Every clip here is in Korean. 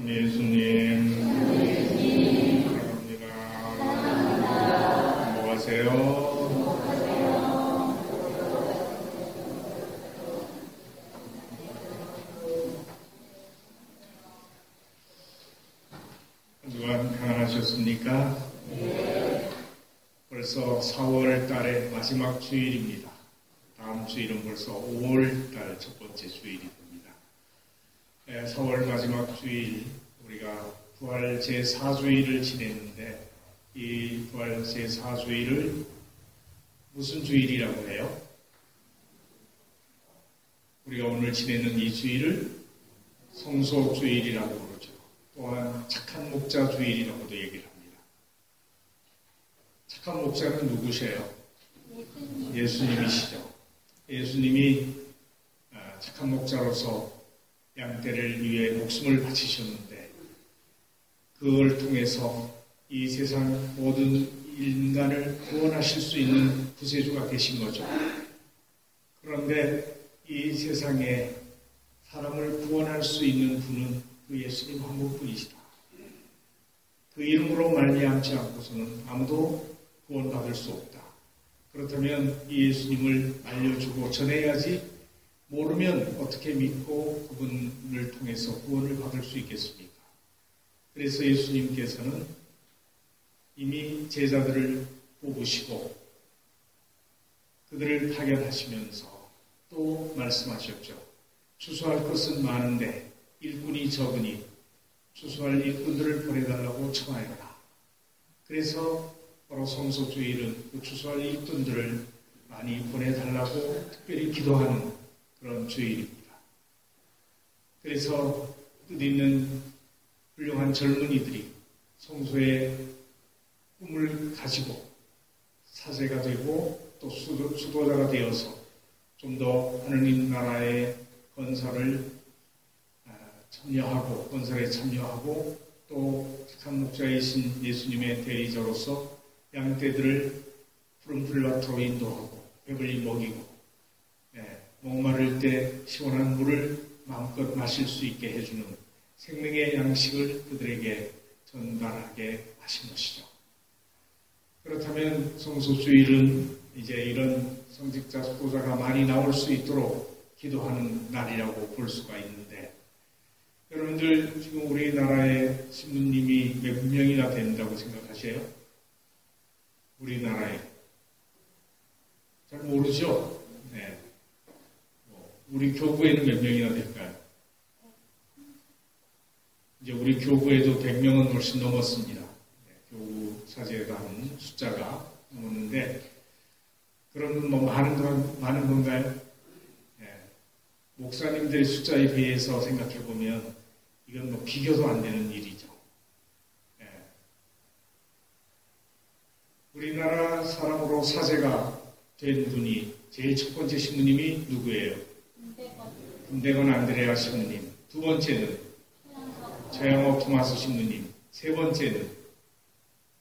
예수님, 사랑합니다. 안녕하세요. 누가 평안하셨습니까? 네. 벌써 4월 달의 마지막 주일입니다. 다음 주일은 벌써 5월 달 첫 번째 주일이 됩니다. 4월 마지막 주일, 우리가 부활 제4주일을 지냈는데, 이 부활 제4주일을 무슨 주일이라고 해요? 우리가 오늘 지내는 이 주일을 성소주일이라고 그러죠. 또한 착한 목자 주일이라고도 얘기를 합니다. 착한 목자는 누구세요? 예수님이시죠. 예수님이 착한 목자로서 양떼를 위해 목숨을 바치셨는데, 그걸 통해서 이 세상 모든 인간을 구원하실 수 있는 구세주가 되신 거죠. 그런데 이 세상에 사람을 구원할 수 있는 분은 그 예수님 한 분뿐이시다. 그 이름으로 말미암지 않고서는 아무도 구원받을 수 없다. 그렇다면 이 예수님을 알려주고 전해야지, 모르면 어떻게 믿고 그분을 통해서 구원을 받을 수 있겠습니까? 그래서 예수님께서는 이미 제자들을 뽑으시고 그들을 파견하시면서 또 말씀하셨죠. 추수할 것은 많은데 일꾼이 적으니 추수할 일꾼들을 보내달라고 청하여라. 그래서 바로 성소주일은 그 추수할 일꾼들을 많이 보내달라고 특별히 기도하는 그런 주일입니다. 그래서 뜻있는 훌륭한 젊은이들이 성소의 꿈을 가지고 사제가 되고 또 수도자가 되어서 좀 더 하느님 나라의 건설에 참여하고 또 착한 목자이신 예수님의 대리자로서 양떼들을 푸른 풀밭으로 인도하고 배불리 먹이고 목마를 때 시원한 물을 마음껏 마실 수 있게 해주는 생명의 양식을 그들에게 전달하게 하신 것이죠. 그렇다면 성소주일은 이제 이런 성직자, 수도자가 많이 나올 수 있도록 기도하는 날이라고 볼 수가 있는데, 여러분들 지금 우리나라에 신부님이 몇 명이나 된다고 생각하세요? 우리나라에 잘 모르죠? 네. 우리 교구에는 몇 명이나 될까요? 이제 우리 교구에도 100명은 훨씬 넘었습니다. 교구 사제단 숫자가 넘었는데, 그러면 뭐 많은 건가요? 목사님들의 숫자에 비해서 생각해보면 이건 뭐 비교도 안 되는 일이죠. 우리나라 사람으로 사제가 된 분이 제일 첫 번째 신부님이 누구예요? 금대건 안드레아 신부님. 두 번째는 최양옥 토마스 신부님. 세 번째는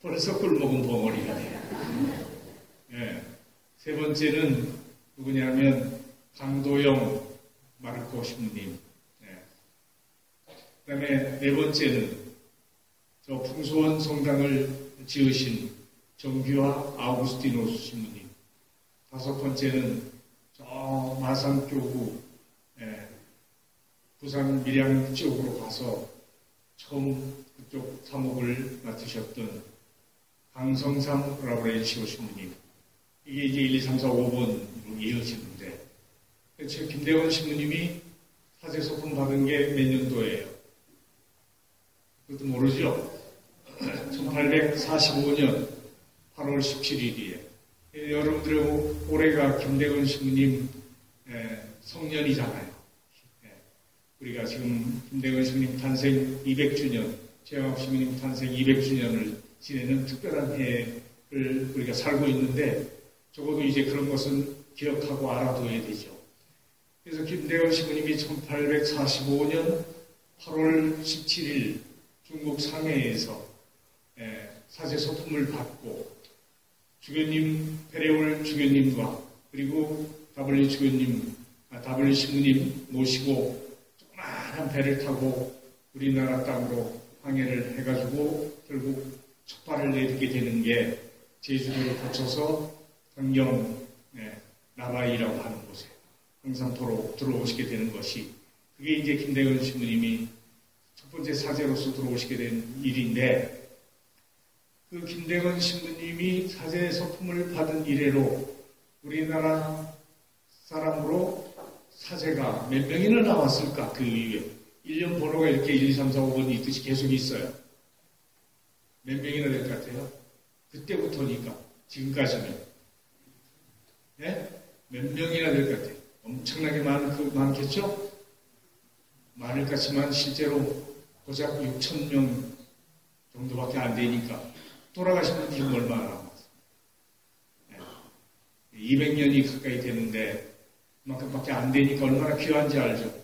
벌써 꿀먹은 벙어리가 돼요. 세 번째는 누구냐면 강도영 마르코 신부님. 그 다음에 네 번째는 저 풍소원 성당을 지으신 정규화 아우구스티노스 신부님. 다섯 번째는 저 마산교구 부산 밀양 쪽으로 가서 처음 그쪽 사목을 맡으셨던 강성삼 라브렌시오 신부님. 이게 이제 1, 2, 3, 4, 5번으로 이어지는데, 지금 김대원 신부님이 사제소품 받은 게 몇 년도예요? 그것도 모르죠? 1845년 8월 17일이에요. 여러분들의 올해가 김대건 신부님 성년이잖아요. 우리가 지금 김대건 신부님 탄생 200주년, 최양옥 신부님 탄생 200주년을 지내는 특별한 해를 우리가 살고 있는데, 적어도 이제 그런 것은 기억하고 알아둬야 되죠. 그래서 김대건 신부님이 1845년 8월 17일 중국 상해에서 사제소품을 받고 주교님, 페레올 주교님과 그리고 W 신부님 모시고 조그마한 배를 타고 우리나라 땅으로 항해를 해가지고 결국 첫 발을 내딛게 되는 게 제주도를 거쳐서 강경 나바이라고 하는 곳에 항상토록 들어오시게 되는 것이, 그게 이제 김대건 신부님이 첫 번째 사제로서 들어오시게 된 일인데, 그 김대건 신부님이 사제 서품을 받은 이래로 우리나라 사람으로 사제가 몇 명이나 나왔을까? 그 이후에 1년 번호가 이렇게 1, 2, 3, 4, 5번이 있듯이 계속 있어요. 몇 명이나 될 것 같아요? 그때부터니까 지금까지는 몇 명이나 될 것 같아요. 엄청나게 많겠죠? 많을 것 같지만 실제로 고작 6천 명 정도밖에 안 되니까 돌아가신 분 지금 얼마나 남았어요? 200년이 가까이 되는데 그만큼밖에 안 되니까 얼마나 귀한지 알죠?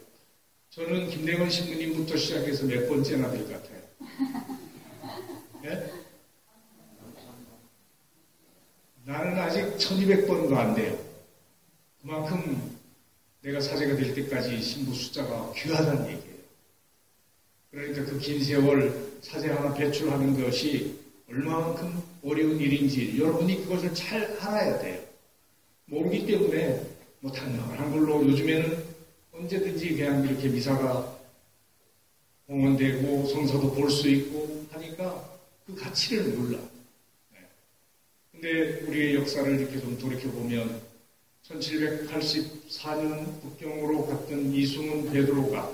저는 김대건 신부님부터 시작해서 몇 번째나 될 것 같아요. 예? 나는 아직 1200번도 안 돼요. 그만큼 내가 사제가 될 때까지 신부 숫자가 귀하다는 얘기예요. 그러니까 그 긴 세월 사제 하나 배출하는 것이 얼마만큼 어려운 일인지 여러분이 그것을 잘 알아야 돼요. 모르기 때문에 뭐 당연한 걸로 요즘에는 언제든지 그냥 이렇게 미사가 공헌되고 성서도 볼 수 있고 하니까 그 가치를 몰라. 근데 우리의 역사를 이렇게 좀 돌이켜보면 1784년 북경으로 갔던 이승훈 베드로가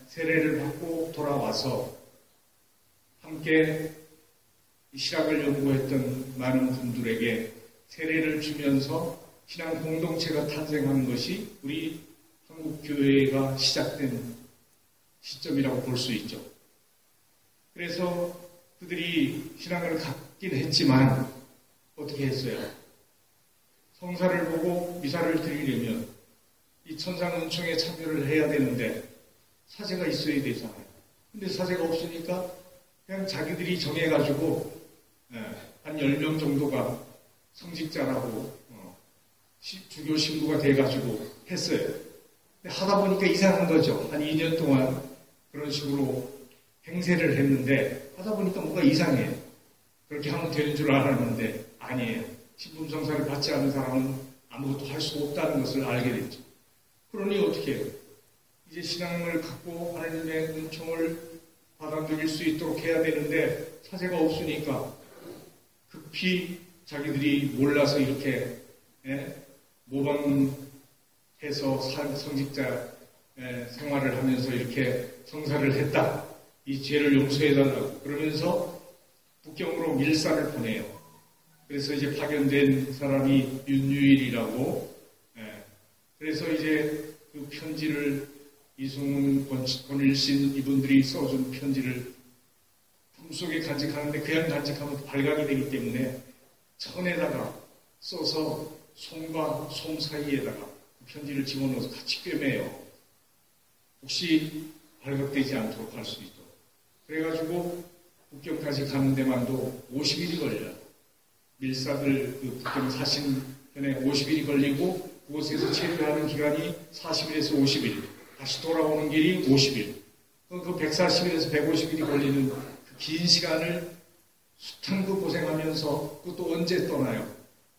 세례를 받고 돌아와서 함께 신학을 연구했던 많은 분들에게 세례를 주면서 신앙 공동체가 탄생한 것이 우리 한국 교회가 시작된 시점이라고 볼 수 있죠. 그래서 그들이 신앙을 갖긴 했지만 어떻게 했어요? 성사를 보고 미사를 드리려면 이 천상은총에 참여를 해야 되는데 사제가 있어야 되잖아요. 근데 사제가 없으니까 그냥 자기들이 정해가지고 한 10명 정도가 성직자라고 주교 신부가 돼가지고 했어요. 근데 하다 보니까 이상한 거죠. 한 2년 동안 그런 식으로 행세를 했는데 하다 보니까 뭔가 이상해요. 그렇게 하면 되는 줄 알았는데 아니에요. 신분성사를 받지 않은 사람은 아무것도 할 수 없다는 것을 알게 됐죠. 그러니 어떻게 해요? 이제 신앙을 갖고 하나님의 은총을 받아들일 수 있도록 해야 되는데 사제가 없으니까 급히 자기들이 몰라서 이렇게 모방해서 성직자 생활을 하면서 이렇게 성사를 했다. 이 죄를 용서해달라고 그러면서 북경으로 밀사를 보내요. 그래서 이제 파견된 사람이 윤유일이라고. 그래서 이제 그 편지를 이승훈, 권일신 이분들이 써준 편지를 품속에 간직하는데 그냥 간직하면 발각이 되기 때문에 천에다가 써서 솜과 솜 사이에다가 그 편지를 집어넣어서 같이 꿰매요. 혹시 발각되지 않도록 할 수 있도록. 그래가지고 북경까지 가는 데만도 50일이 걸려요. 밀사들 그 북경 사신 편에 50일이 걸리고 그곳에서 체류하는 기간이 40일에서 50일. 다시 돌아오는 길이 50일. 그 140일에서 150일이 걸리는 그 긴 시간을 숱한 고생하면서 그것도 언제 떠나요?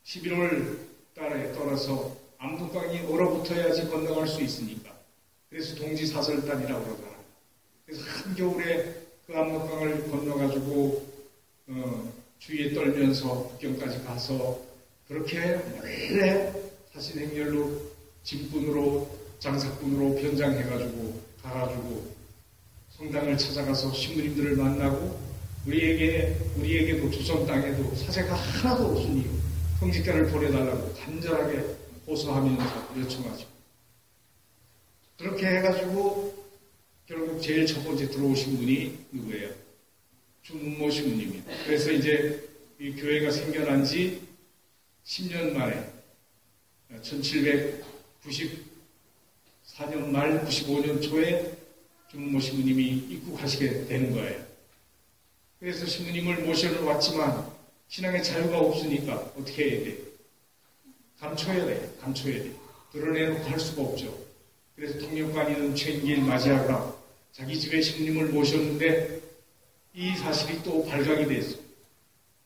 11월 달에 떠나서 압록강이 얼어붙어야지 건너갈 수 있으니까. 그래서 동지사설단이라고 그러잖아요. 그래서 한겨울에 그 압록강을 건너가지고 주위에 떨면서 북경까지 가서 그렇게 오래 사신행렬로 짐꾼으로 장사꾼으로 변장해가지고 가가지고 성당을 찾아가서 신부님들을 만나고 우리에게도 조선 땅에도 사제가 하나도 없으니 성직자를 보내달라고 간절하게 호소하면서 요청하죠. 그렇게 해가지고 결국 제일 첫 번째 들어오신 분이 누구예요? 주문모 신부님이에요. 그래서 이제 이 교회가 생겨난 지 10년 만에 1794년 말 95년 초에 주문모 신부님이 입국하시게 되는 거예요. 그래서 신부님을 모셔왔지만 신앙의 자유가 없으니까 어떻게 해야 돼? 감춰야 돼. 드러내놓고 할 수가 없죠. 그래서 통역관이는 최인길 맞이하가 자기 집에 신부님을 모셨는데 이 사실이 또 발각이 됐어.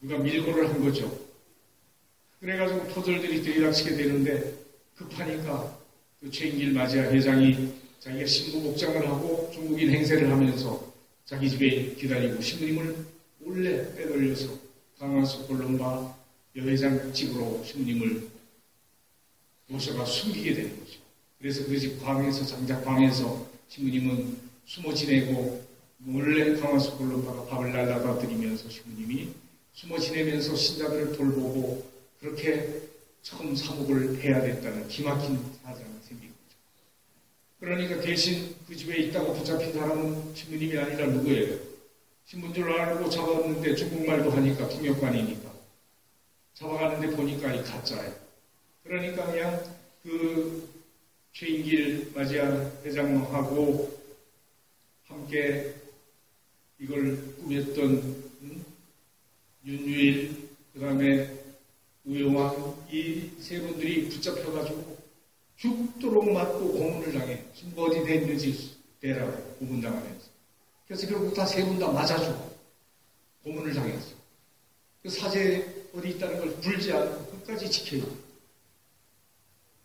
누가 밀고를 한 거죠. 그래가지고 포졸들이 들이닥치게 되는데 급하니까 그 최인길 마지아 회장이 자기가 신부 복장을 하고 중국인 행세를 하면서 자기 집에 기다리고 신부님을 몰래 빼돌려서 강화수 콜롬바 여회장 집으로 신부님을 모셔가 숨기게 되는 거죠. 그래서 그 집 방에서 장작 방에서 신부님은 숨어 지내고 몰래 강화수 콜롬바가 밥을 날라다 드리면서 신부님이 숨어 지내면서 신자들을 돌보고 그렇게 처음 사목을 해야 됐다는 기막힌 사정이 생긴 거죠. 그러니까 대신 그 집에 있다가 붙잡힌 사람은 신부님이 아니라 누구예요? 신부인 줄 알고 잡았는데 중국말도 하니까 통역관이니까 잡아가는데 보니까 이 가짜예요. 그러니까 그냥 그 최인길 마지아 회장하고 함께 이걸 꾸몄던 윤유일, 그 다음에 우영왕 이 세 분들이 붙잡혀가지고 죽도록 맞고 고문을 당해. 신부 어디 됐는지 대라고 고문당하면서. 그래서 결국 다 세 분 다 맞아주고 고문을 당했어. 그 사제 어디 있다는 걸 불지 않고 끝까지 지켜요.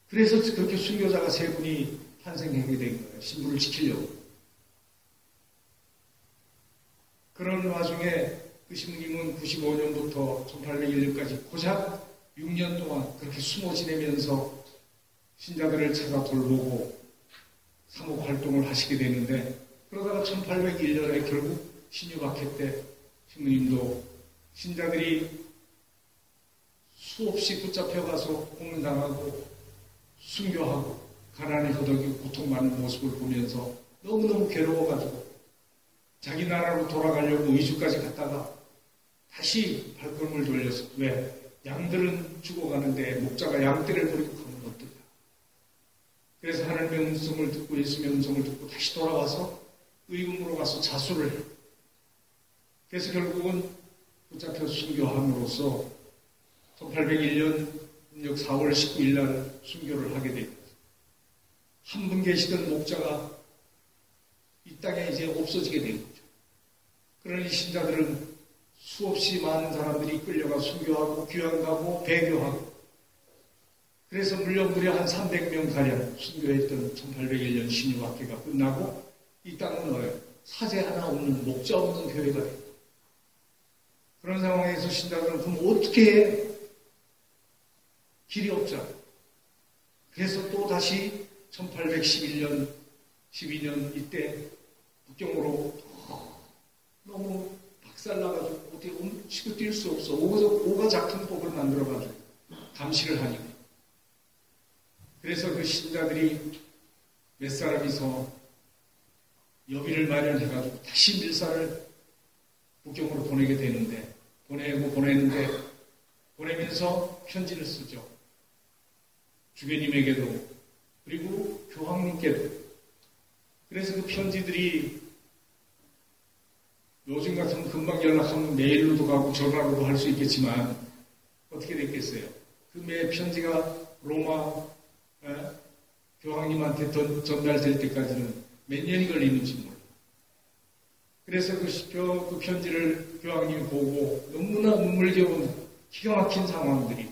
그래서 그렇게 순교자가 세 분이 탄생하게 된 거예요. 신부를 지키려고. 그런 와중에 그 신부님은 95년부터 1801년까지 고작 6년 동안 그렇게 숨어 지내면서 신자들을 찾아 돌보고 사목 활동을 하시게 되는데 그러다가 1801년에 결국 신유박해 때 신부님도 신자들이 수없이 붙잡혀가서 고문당하고 순교하고 가난에 허덕이고 고통받는 모습을 보면서 너무너무 괴로워가지고 자기 나라로 돌아가려고 의주까지 갔다가 다시 발걸음을 돌려서 왜? 양들은 죽어가는데 목자가 양떼를 버리고 가면 어떡해? 그래서 하나님의 음성을 듣고 예수님의 음성을 듣고 다시 돌아와서 의금으로 가서 자수를 해요. 그래서 결국은 붙잡혀 순교함으로써 1801년 4월 19일 날 순교를 하게 됩니다. 한 분 계시던 목자가 이 땅에 이제 없어지게 된 거죠. 그러니 신자들은 수없이 많은 사람들이 끌려가 순교하고 귀환가고 배교하고 그래서 무려 한 300명 가량 순교했던 1801년 신유학회가 끝나고 이 땅은 뭐예요? 사제 하나 없는 목자 없는 교회가 돼요. 그런 상황에서 신자들은 그럼 어떻게 해? 길이 없잖아요. 그래서 또 다시 1811년, 12년 이때 북경으로 너무 박살나가지고 어떻게 움치고 뛸 수 없어. 오가 작품법을 만들어가지고 감시를 하니까. 그래서 그 신자들이 몇 사람이서 여비를 마련해가지고 다시 밀사를 북경으로 보내게 되는데 보내면서 편지를 쓰죠. 주교님에게도 그리고 교황님께도. 그래서 그 편지들이 요즘 같으면 금방 연락하면 메일로도 가고 전화로도 할 수 있겠지만 어떻게 됐겠어요? 그 매 편지가 로마 교황님한테 전달될 때까지는 몇 년이 걸리는지 몰라. 그래서 그 편지를 교황님이 보고 너무나 눈물겨운 기가 막힌 상황들이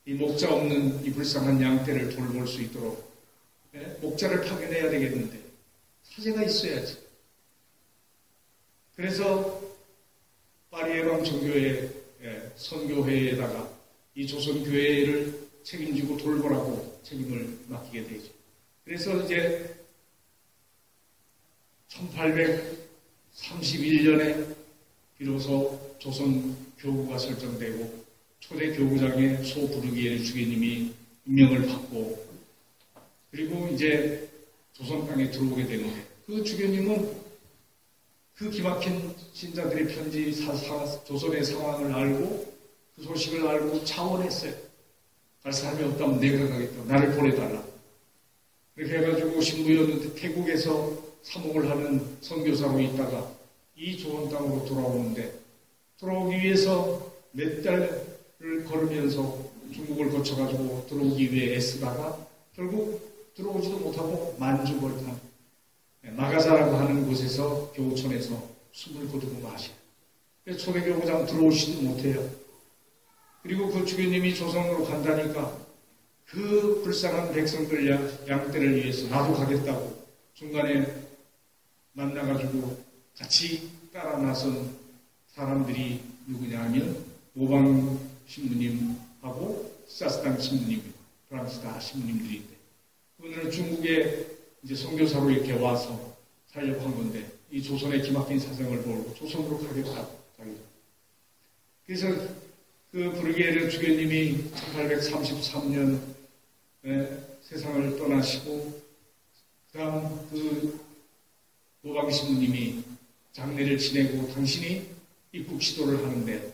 이 목자 없는 이 불쌍한 양떼를 돌볼 수 있도록 목자를 파견해야 되겠는데 사제가 있어야지. 그래서 파리 예방 종교회 선교회에다가 이 조선교회를 책임지고 돌보라고 책임을 맡기게 되죠. 그래서 이제 1831년에 비로소 조선교구가 설정되고 초대 교구장에 소부르기엘 주교님이 임명을 받고 그리고 이제 조선 땅에 들어오게 되는데 그 주교님은 그 기막힌 신자들의 편지 조선의 상황을 알고 그 소식을 알고 차원했어요. 갈 사람이 없다면 내가 가겠다. 나를 보내달라. 그렇게 해가지고 신부였는데 태국에서 사목을 하는 선교사로 있다가 이 조선 땅으로 돌아오는데 돌아오기 위해서 몇 달을 걸으면서 중국을 거쳐가지고 들어오기 위해 애쓰다가 결국 들어오지도 못하고 만주벌탄 마가사라고 하는 곳에서 교우촌에서 숨을 거두고 마셔요. 그래서 초대교구장 들어오지도 못해요. 그리고 그 주교님이 조선으로 간다니까 그 불쌍한 백성들 양떼를 위해서 나도 가겠다고 중간에 만나가지고 같이 따라 나선 사람들이 누구냐 하면 모방 신부님하고 사스당 신부님, 프랑스다 신부님들인데 그분들은 중국에 이제 선교사로 이렇게 와서 살려고 한 건데 이 조선의 기막힌 사정을 보고 조선으로 가겠다고. 그래서 그 브르게르 주교님이 1833년에 세상을 떠나시고 그다음 그 모방 신부님이 장례를 지내고 당신이 입국 시도를 하는데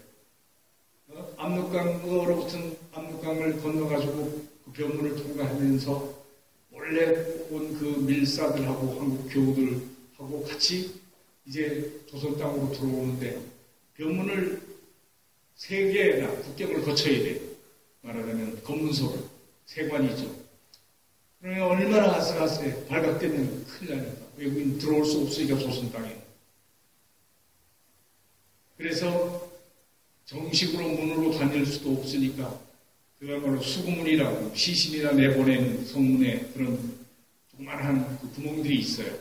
압록강으로부터 압록강을 건너가지고 그 변문을 통과하면서 원래 온 그 밀사들하고 한국 교우들하고 같이 이제 조선 땅으로 들어오는데 변문을 3개나 국경을 거쳐야 돼요. 말하자면 검문소를 세관이죠. 그러면 얼마나 아슬아슬해. 발각되면 큰일 나니까. 외국인 들어올 수 없으니까 조선 땅에. 그래서 정식으로 문으로 다닐 수도 없으니까 그야말로 수구문이라고 시신이나 내보내는 성문에 그런 조그만한 그 구멍들이 있어요.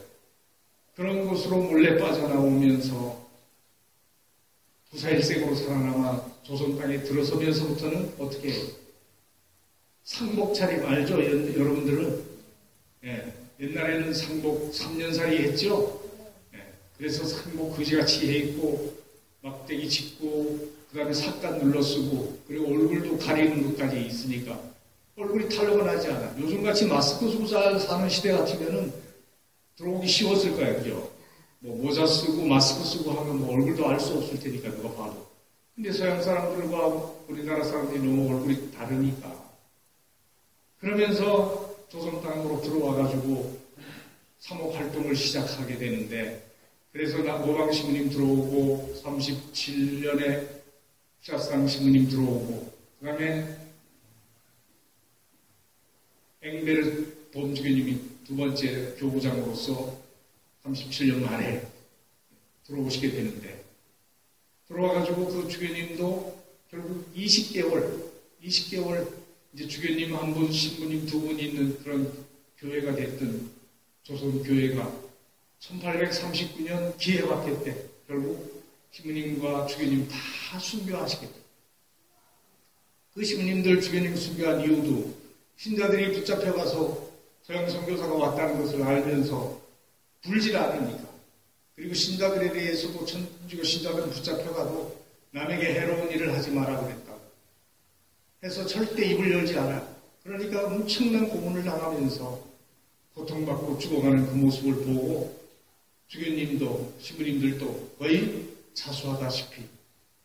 그런 곳으로 몰래 빠져나오면서 부사일생으로 살아남아 조선 땅에 들어서면서부터는 어떻게 해요? 상복 차림 알죠? 여러분들은? 예, 옛날에는 상복 3년살이 했죠? 예, 그래서 상복 그지같이 해 입고 막대기 짚고 그 다음에 삿간 눌러쓰고 그리고 얼굴도 가리는 것까지 있으니까 얼굴이 탄로가 나지 않아. 요즘같이 마스크 쓰고 사는 시대 같으면은 들어오기 쉬웠을 거예요. 그죠? 뭐 모자 쓰고 마스크 쓰고 하면 뭐 얼굴도 알 수 없을 테니까 누가 봐도. 근데 서양 사람들과 우리나라 사람들이 너무 얼굴이 다르니까. 그러면서 조선 땅으로 들어와가지고 사목 활동을 시작하게 되는데 그래서 모방 신부님 들어오고 37년에 샤스당 신부님 들어오고 그 다음에 앵베르 범주교님이 2번째 교구장으로서 37년 만에 들어오시게 되는데 들어와가지고 그 주교님도 결국 20개월 이제 주교님 한 분, 신부님 2분 있는 그런 교회가 됐던 조선 교회가 1839년 기해박해 때 결국 신부님과 주교님 다 순교하시겠다. 그 신부님들 주교님 순교한 이유도 신자들이 붙잡혀가서 서양 선교사가 왔다는 것을 알면서 불질 않으니까 그리고 신자들에 대해서도 천주교 신자들은 붙잡혀가도 남에게 해로운 일을 하지 마라 그랬다고 해서 절대 입을 열지 않아요. 그러니까 엄청난 고문을 당하면서 고통받고 죽어가는 그 모습을 보고 주교님도 신부님들도 거의 자수하다시피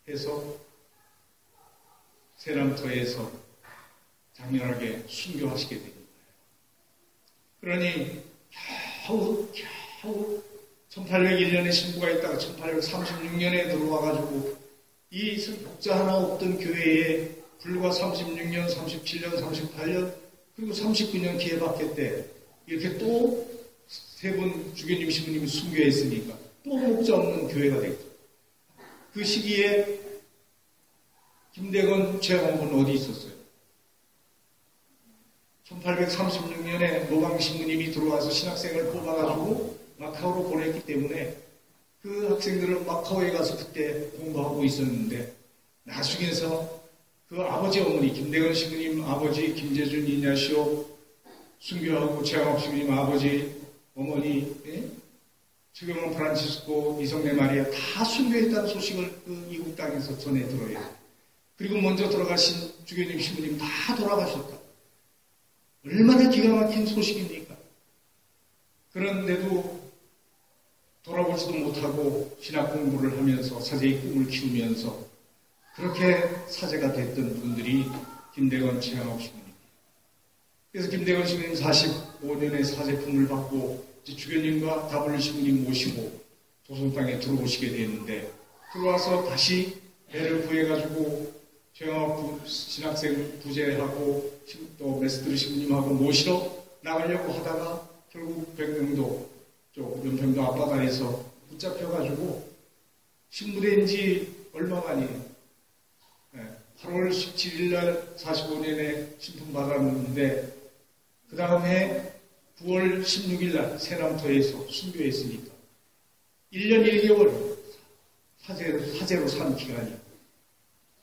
해서 세람터에서 장렬하게 순교하시게 됩니다. 그러니 겨우 1801년에 신부가 있다가 1836년에 들어와가지고 이 목자 하나 없던 교회에 불과 36년, 37년, 38년 그리고 39년 기회받게 때 이렇게 또 3분 주교님, 신부님이 순교했으니까 또 목자 없는 교회가 됐죠. 그 시기에 김대건 최홍은 어디 있었어요? 1836년에 모방 신부님이 들어와서 신학생을 뽑아가지고 마카오로 보냈기 때문에 그 학생들은 마카오에 가서 그때 공부하고 있었는데 나중에서 그 아버지 어머니 김대건 신부님 아버지 김재준 이냐시오 순교하고 최강업 신부님 아버지 어머니 최경원 프란치스코 이성래 마리아 다 순교했다는 소식을 그 이국 땅에서 전해 들어요. 그리고 먼저 들어가신 주교님 신부님 다 돌아가셨다. 얼마나 기가 막힌 소식입니까? 그런데도 돌아보지도 못하고 신학 공부를 하면서 사제의 꿈을 키우면서 그렇게 사제가 됐던 분들이 김대건 최강업 신부님. 그래서 김대건 신부님 45년의 사제품을 받고 주교님과 다블리 신부님 모시고 조선 땅에 들어오시게 됐는데 들어와서 다시 배를 구해가지고 최강업 신학생 부재하고 또 메스트르 신부님하고 모시러 나가려고 하다가 결국 백령도 그쪽 연평도 앞바다에서 붙잡혀가지고 신부된 지 얼마 만이에요. 8월 17일 날 45년에 신품 받았는데 그 다음에 9월 16일 날 세남토에서 순교했으니까 1년 1개월 사제로 산 기간이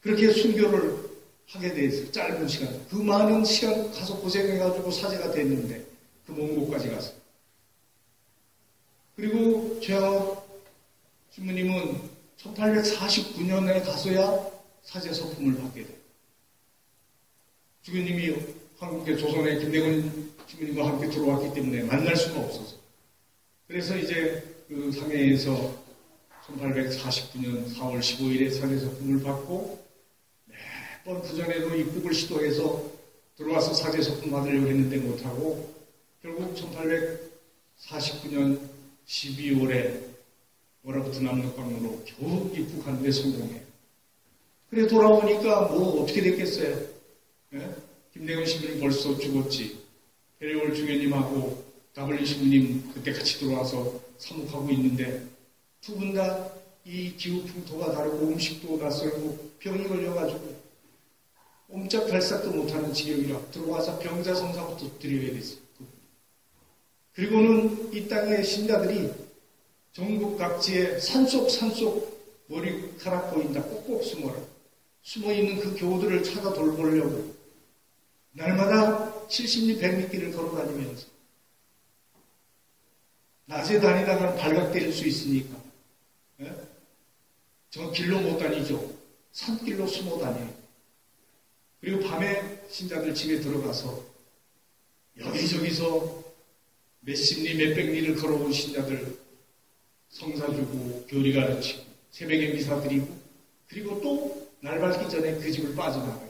그렇게 순교를 하게 돼서 짧은 시간 그 많은 시간 가서 고생해가지고 사제가 됐는데 그 먼 곳까지 가서 그리고 최양업 신부님은 1849년에 가서야 사제 서품을 받게 돼요. 주교님이 한국의 조선의 김대건 신부님과 함께 들어왔기 때문에 만날 수가 없어서 그래서 이제 그 상해에서 1849년 4월 15일에 사제 서품을 받고 매번 그전에도 입국을 시도해서 들어와서 사제 서품 받으려고 했는데 못하고 결국 1849년 12월에 워라부트 남록강으로 겨우 입국하는데 성공해요. 그래 돌아오니까 뭐 어떻게 됐겠어요? 예? 김대건 신부님 벌써 죽었지. 배려월 주교님하고 다블린 신부님 그때 같이 들어와서 사묵하고 있는데 두 분 다 이 기후 풍토가 다르고 음식도 낯설고 병이 걸려가지고 옴짝달싹도 못하는 지경이라 들어와서 병자성사부터 드려야 됐어요. 그리고는 이 땅의 신자들이 전국 각지에 산속 머리카락 보인다 꼭꼭 숨어라. 숨어있는 그 교우들을 찾아 돌보려고 날마다 70리 100리길을 걸어다니면서 낮에 다니다가 발각 때릴 수 있으니까 저 길로 못 다니죠. 산길로 숨어 다녀요. 그리고 밤에 신자들 집에 들어가서 여기저기서 몇십 리 몇백 리를 걸어온 신자들 성사 주고 교리 가르치고 새벽에 미사 드리고 그리고 또 날 밝기 전에 그 집을 빠져나가요.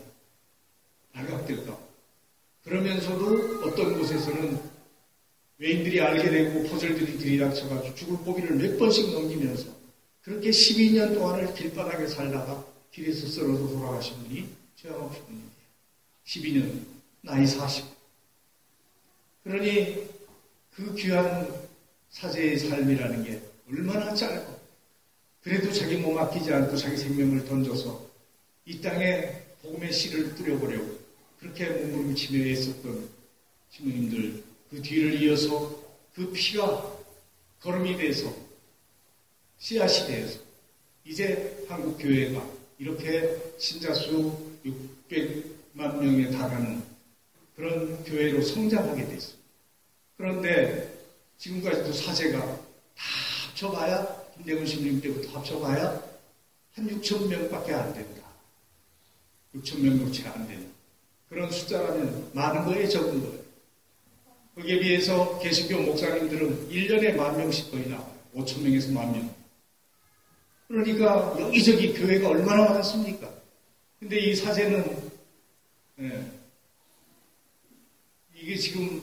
발각될까. 그러면서도 어떤 곳에서는 외인들이 알게 되고 포졸들이 들이닥쳐가지고 죽을 고비를 몇 번씩 넘기면서 그렇게 12년 동안을 길바닥에 살다가 길에서 쓰러져 돌아가신 분이 최양업 신부님이에요. 12년, 나이 40. 그러니 그 귀한 사제의 삶이라는 게 얼마나 짧고 그래도 자기 몸 아끼지 않고 자기 생명을 던져서 이 땅에 복음의 씨를 뿌려보려고 그렇게 몸부림치며 애썼던 신부님들 그 뒤를 이어서 그 피가 걸음이 돼서 씨앗이 돼서 이제 한국 교회가 이렇게 신자 수 600만 명에 달하는 그런 교회로 성장하게 됐습니다. 그런데 지금까지도 사제가 다 합쳐봐야 김대건 신부님 때부터 합쳐봐야 한 6천 명밖에 안 된다. 6천 명도 채 안 된다. 그런 숫자라면 많은 거예요, 적은 거예요. 거기에 비해서 개신교 목사님들은 1년에 10,000명씩 거의 나와요. 5천 명에서 10,000명. 그러니까 여기저기 교회가 얼마나 많습니까? 근데 이 사제는 이게 지금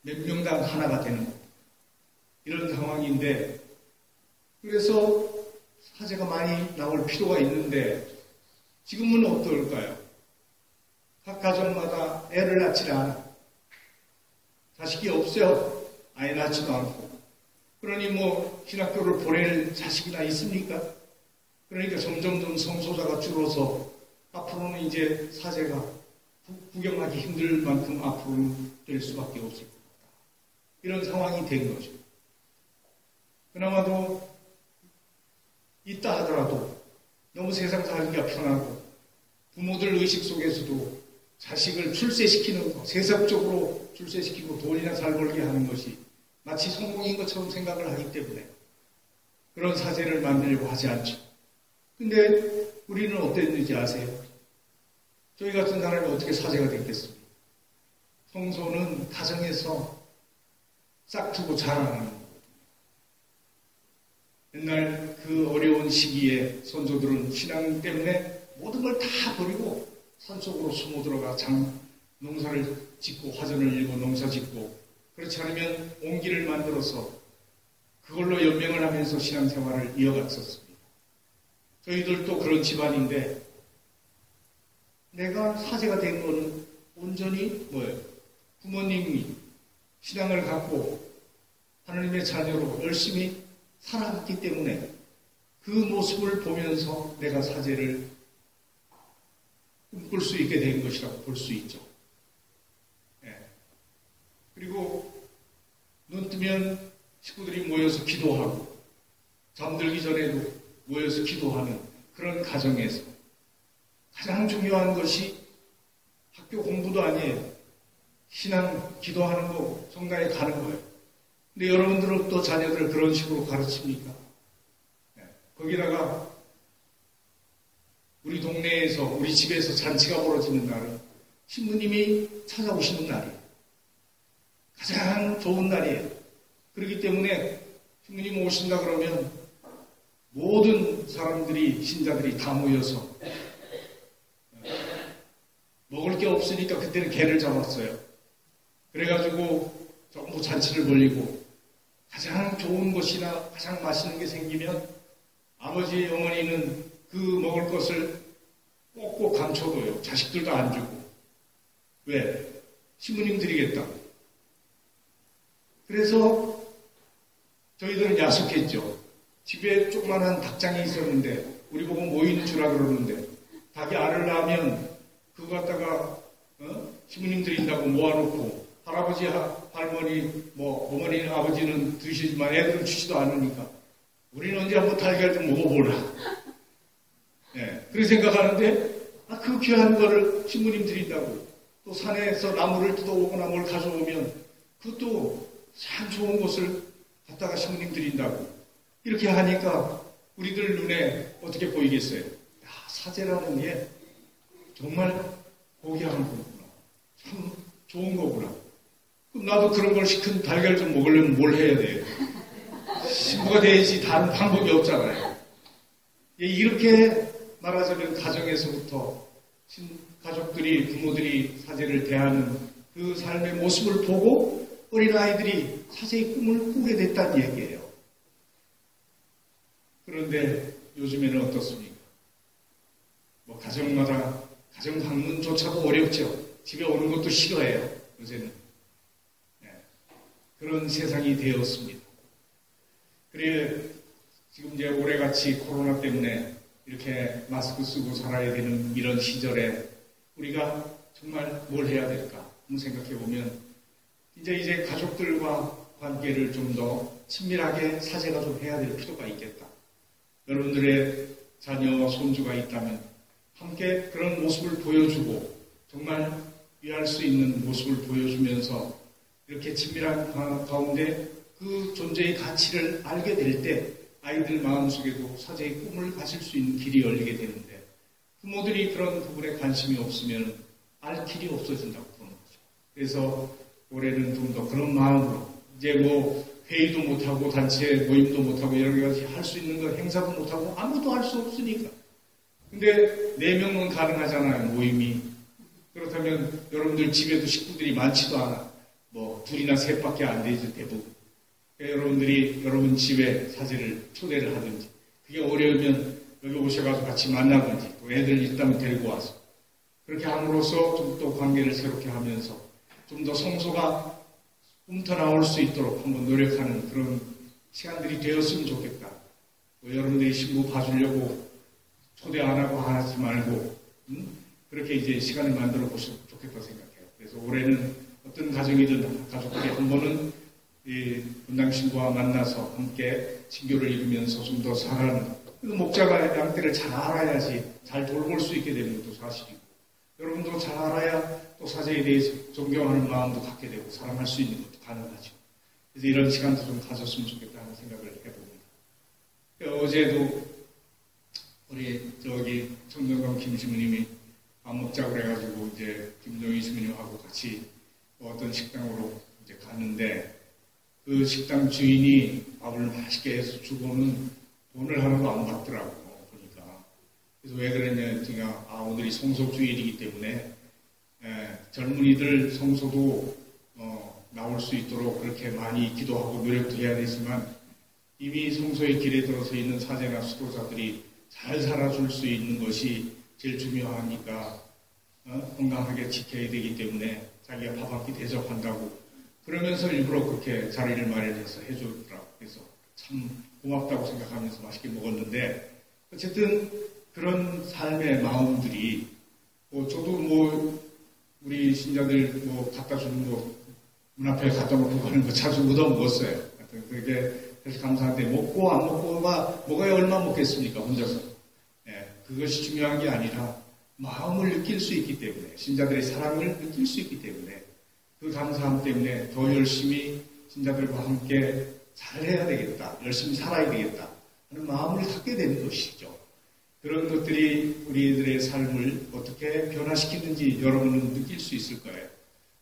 몇 명당 하나가 되는 겁니다. 이런 상황인데 그래서 사제가 많이 나올 필요가 있는데 지금은 어떨까요? 각 가정마다 애를 낳지 않아. 자식이 없어요. 아예 낳지도 않고. 그러니 뭐 신학교를 보낼 자식이나 있습니까? 그러니까 점점 성소자가 줄어서 앞으로는 이제 사제가 구경하기 힘들 만큼 앞으로는 될 수밖에 없을 것 같다. 이런 상황이 된 거죠. 그나마도 있다 하더라도 너무 세상 살기가 편하고 부모들 의식 속에서도 자식을 출세시키는 것, 세속적으로 출세시키고 돈이나 잘 벌게 하는 것이 마치 성공인 것처럼 생각을 하기 때문에 그런 사제를 만들려고 하지 않죠. 근데 우리는 어땠는지 아세요? 저희 같은 사람이 어떻게 사제가 됐겠습니까? 성소는 가정에서 싹트고 자라나는 거거든요. 옛날 그 어려운 시기에 선조들은 신앙 때문에 모든 걸 다 버리고 산속으로 숨어 들어가 농사를 짓고 화전을 일고 농사 짓고 그렇지 않으면 옹기를 만들어서 그걸로 연명을 하면서 신앙생활을 이어갔었습니다. 저희들도 그런 집안인데 내가 사제가 된 거는 온전히 뭐예요? 부모님이 신앙을 갖고 하나님의 자녀로 열심히 살아갔기 때문에 그 모습을 보면서 내가 사제를 꿈꿀 수 있게 된 것이라고 볼 수 있죠. 예. 그리고 눈 뜨면 식구들이 모여서 기도하고 잠들기 전에도 모여서 기도하는 그런 가정에서 가장 중요한 것이 학교 공부도 아니에요. 신앙 기도하는 거, 성당에 가는 거예요. 근데 여러분들은 또 자녀들을 그런 식으로 가르칩니까? 네. 거기다가 우리 동네에서, 우리 집에서 잔치가 벌어지는 날은 신부님이 찾아오시는 날이에요. 가장 좋은 날이에요. 그렇기 때문에 신부님 오신다 그러면 모든 사람들이, 신자들이 다 모여서 먹을 게 없으니까 그때는 개를 잡았어요. 그래가지고 전부 잔치를 벌리고 가장 좋은 것이나 가장 맛있는 게 생기면 아버지, 어머니는 그 먹을 것을 꼭꼭 감춰둬요. 자식들도 안 주고. 왜? 신부님 드리겠다. 그래서 저희들은 야속했죠. 집에 조그만한 닭장이 있었는데 우리 보고 모이는 주라 그러는데 닭이 알을 낳으면 그거 갖다가 신부님 드린다고 모아놓고 할아버지, 할머니, 어머니, 아버지는 드시지만 애들은 주지도 않으니까 우리는 언제 한번 달걀 좀 먹어보라. 네, 그렇게 생각하는데 그 귀한 거를 신부님 드린다고 또 산에서 나무를 뜯어오거나 뭘 가져오면 그것도 참 좋은 것을 갖다가 신부님 드린다고 이렇게 하니까 우리들 눈에 어떻게 보이겠어요? 사제라는 게 정말 고귀한 거구나. 참 좋은 거구나. 그럼 나도 그런 걸 시킨 달걀 좀 먹으려면 뭘 해야 돼요? 신부가 돼야지 다른 방법이 없잖아요. 이렇게 말하자면 가정에서부터 가족들이, 부모들이 사제를 대하는 그 삶의 모습을 보고 어린아이들이 사제의 꿈을 꾸게 됐다는 얘기예요. 그런데 요즘에는 어떻습니까? 가정마다 가정 방문조차도 어렵죠. 집에 오는 것도 싫어해요. 요새는. 네. 그런 세상이 되었습니다. 그래 지금 이제 올해같이 코로나 때문에 이렇게 마스크 쓰고 살아야 되는 이런 시절에 우리가 정말 뭘 해야 될까 한번 생각해 보면 이제 가족들과 관계를 좀 더 친밀하게 사제가 좀 해야 될 필요가 있겠다. 여러분들의 자녀와 손주가 있다면 함께 그런 모습을 보여주고 정말 위할 수 있는 모습을 보여주면서 이렇게 친밀한 가운데 그 존재의 가치를 알게 될 때 아이들 마음속에도 사제의 꿈을 가질 수 있는 길이 열리게 되는데 부모들이 그런 부분에 관심이 없으면 알 길이 없어진다고 보는 거죠. 그래서 올해는 좀 더 그런 마음으로 이제 회의도 못하고 단체 모임도 못하고 여러 가지 할 수 있는 거 행사도 못하고 아무도 할 수 없으니까. 근데 4명은 가능하잖아요, 모임이. 그렇다면 여러분들 집에도 식구들이 많지도 않아. 2이나 3밖에 안 되지, 대부분. 그러니까 여러분들이 여러분 집에 사제를 초대를 하든지, 그게 어려우면 여기 오셔가지고 같이 만나든지, 또 애들 있다면 데리고 와서. 그렇게 함으로써 좀 또 관계를 새롭게 하면서 좀 더 성소가 훔쳐나올 수 있도록 한번 노력하는 그런 시간들이 되었으면 좋겠다. 여러분들이 신부 봐주려고 초대 안 하지 말고, 그렇게 이제 시간을 만들어 보시면 좋겠다 생각해요. 그래서 올해는 어떤 가정이든 가족들이 한 번은 이 분당 신부와 만나서 함께 신교를 이루면서 좀 더 살아가는, 목자가 양떼를 잘 알아야지 잘 돌볼 수 있게 되는 것도 사실이고, 여러분도 잘 알아야 또 사제에 대해서 존경하는 마음도 갖게 되고 사랑할 수 있는 것도 가능하죠. 그래서 이런 시간도 좀 가졌으면 좋겠다는 생각을 해봅니다. 어제도 우리 청정강 김시무님이 밥 먹자고 그래가지고 이제 김정희 시무님하고 같이 어떤 식당으로 이제 갔는데 그 식당 주인이 밥을 맛있게 해서 주고는 돈을 하나도 안 받더라고 보니까. 그래서 왜 그랬냐 제가 오늘이 성소 주일이기 때문에 젊은이들 성소도 나올 수 있도록 그렇게 많이 기도하고 노력도 해야 되지만 이미 성소의 길에 들어서 있는 사제나 수도자들이 잘 살아줄 수 있는 것이 제일 중요하니까 건강하게 지켜야 되기 때문에 자기가 밥 한 끼 대접한다고 그러면서 일부러 그렇게 자리를 마련해서 해주더라고요. 그래서 참 고맙다고 생각하면서 맛있게 먹었는데, 어쨌든 그런 삶의 마음들이, 저도 우리 신자들 갖다 주는 거, 문 앞에 갖다 놓고 가는 거 자주 얻어 먹었어요. 그게 그래서 감사한데, 먹고 안 먹고가 먹어야 얼마 먹겠습니까, 혼자서. 그것이 중요한 게 아니라 마음을 느낄 수 있기 때문에, 신자들의 사랑을 느낄 수 있기 때문에, 그 감사함 때문에 더 열심히 신자들과 함께 잘해야 되겠다, 열심히 살아야 되겠다 하는 마음을 갖게 되는 것이죠. 그런 것들이 우리들의 삶을 어떻게 변화시키는지 여러분은 느낄 수 있을 거예요.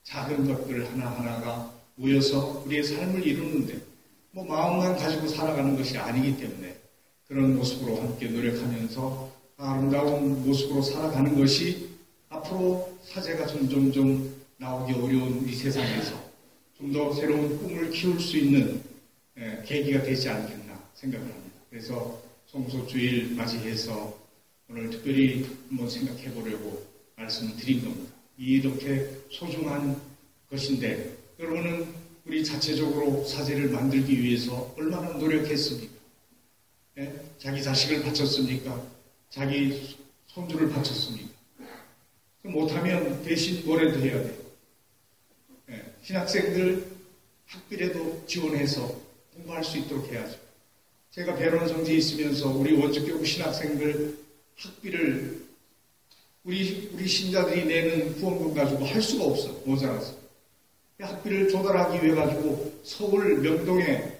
작은 것들 하나하나가 모여서 우리의 삶을 이루는데, 마음만 가지고 살아가는 것이 아니기 때문에 그런 모습으로 함께 노력하면서 아름다운 모습으로 살아가는 것이 앞으로 사제가 점점 나오기 어려운 이 세상에서 좀 더 새로운 꿈을 키울 수 있는 계기가 되지 않겠나 생각을 합니다. 그래서 성소주일 맞이해서 오늘 특별히 한번 생각해 보려고 말씀을 드린 겁니다. 이렇게 소중한 것인데, 여러분은 우리 자체적으로 사제를 만들기 위해서 얼마나 노력했습니까? 자기 자식을 바쳤습니까? 자기 손주를 바쳤습니까? 못하면 대신 뭐라도 해야 돼요. 신학생들 학비라도 지원해서 공부할 수 있도록 해야죠. 제가 배론 성지에 있으면서 우리 원주교구 신학생들 학비를 우리 신자들이 내는 후원금 가지고 할 수가 없어. 모자라서. 학비를 조달하기 위해 가지고 서울 명동에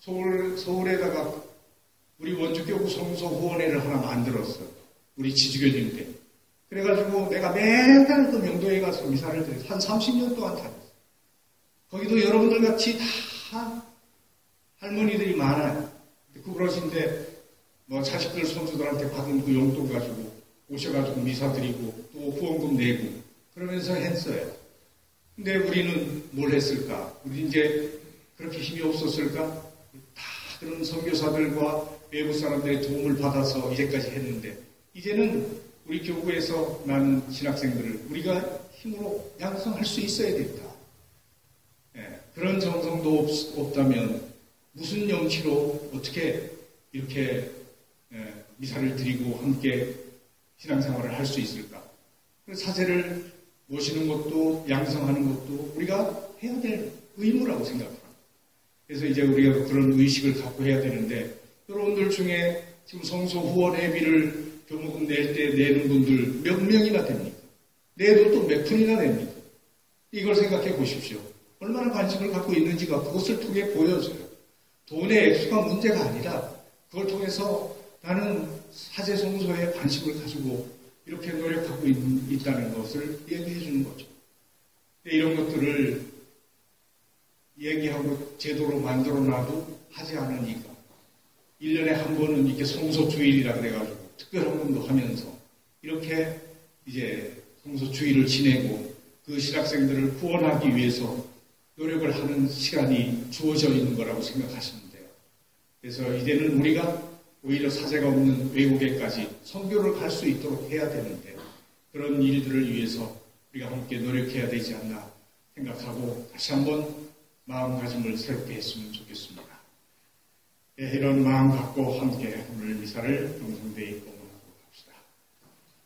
서울에다가 우리 원주교구 성소 후원회를 하나 만들었어요. 우리 지주교님 때. 그래가지고 내가 매달 그 명동에 가서 미사를 드렸어요. 한 30년 동안 다녔어요. 거기도 여러분들 같이 다 할머니들이 많아요. 그러신데 자식들 손주들한테 받은 그 용돈 가지고 오셔가지고 미사 드리고 또 후원금 내고 그러면서 했어요. 근데 우리는 뭘 했을까? 우리 이제 그렇게 힘이 없었을까? 다 그런 선교사들과 외부 사람들의 도움을 받아서 이제까지 했는데, 이제는 우리 교구에서 나는 신학생들을 우리가 힘으로 양성할 수 있어야 된다. 그런 정성도 없다면 무슨 영치로 어떻게 이렇게 미사를 드리고 함께 신앙생활을 할 수 있을까? 사제를 모시는 것도 양성하는 것도 우리가 해야 될 의무라고 생각합니다. 그래서 이제 우리가 그런 의식을 갖고 해야 되는데, 여러분들 중에 지금 성소 후원 회비를 교목금 낼 때 내는 분들 몇 명이나 됩니까? 내도 또 몇 푼이나 됩니까? 이걸 생각해 보십시오. 얼마나 관심을 갖고 있는지가 그것을 통해 보여져요. 돈의 액수가 문제가 아니라 그걸 통해서 나는 사제 성소에 관심을 가지고 이렇게 노력하고 있다는 것을 얘기해 주는 거죠. 이런 것들을 얘기하고 제도로 만들어 놔도 하지 않으니까 1년에 한 번은 이렇게 성소주일이라 그래가지고 특별 헌금도 하면서 이렇게 이제 성소주일을 지내고 그 신학생들을 후원하기 위해서 노력을 하는 시간이 주어져 있는 거라고 생각하시면 돼요. 그래서 이제는 우리가 오히려 사제가 없는 외국에까지 선교를 갈 수 있도록 해야 되는데, 그런 일들을 위해서 우리가 함께 노력해야 되지 않나 생각하고 다시 한번 마음가짐을 새롭게 했으면 좋겠습니다. 이런 마음 갖고 함께 오늘 미사를 동성대에 있고